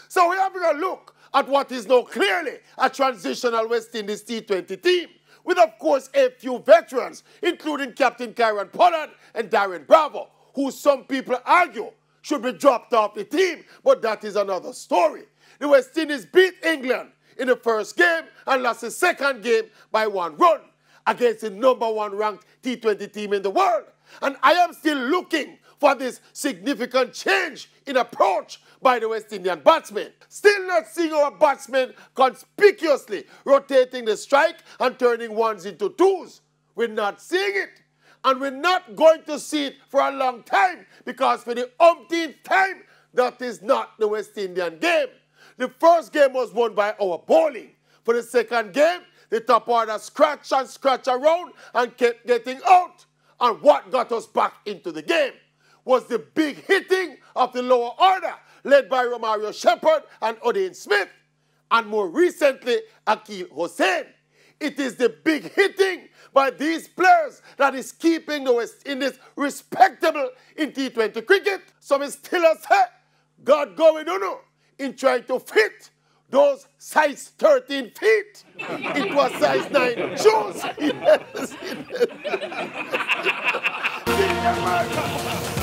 So we're having a look at what is now clearly a transitional West Indies T20 team, with of course a few veterans, including Captain Kyron Pollard and Darren Bravo, who some people argue should be dropped off the team, but that is another story. The West Indies beat England in the first game and lost the second game by 1 run against the #1 ranked T20 team in the world. And I am still looking for this significant change in approach by the West Indian batsmen. Still not seeing our batsmen conspicuously rotating the strike and turning ones into twos. We're not seeing it. And we're not going to see it for a long time, because for the umpteenth time, that is not the West Indian game. The first game was won by our bowling. For the second game, the top order scratch and scratch around and kept getting out. And what got us back into the game was the big hitting of the lower order, led by Romario Shepherd and Odean Smith, and more recently, Akil Hussain. It is the big hitting by these players that is keeping the West Indies respectable in T20 cricket. So we still say, God go with you in trying to fit those size 13 feet. It was size 9 shoes. Yes.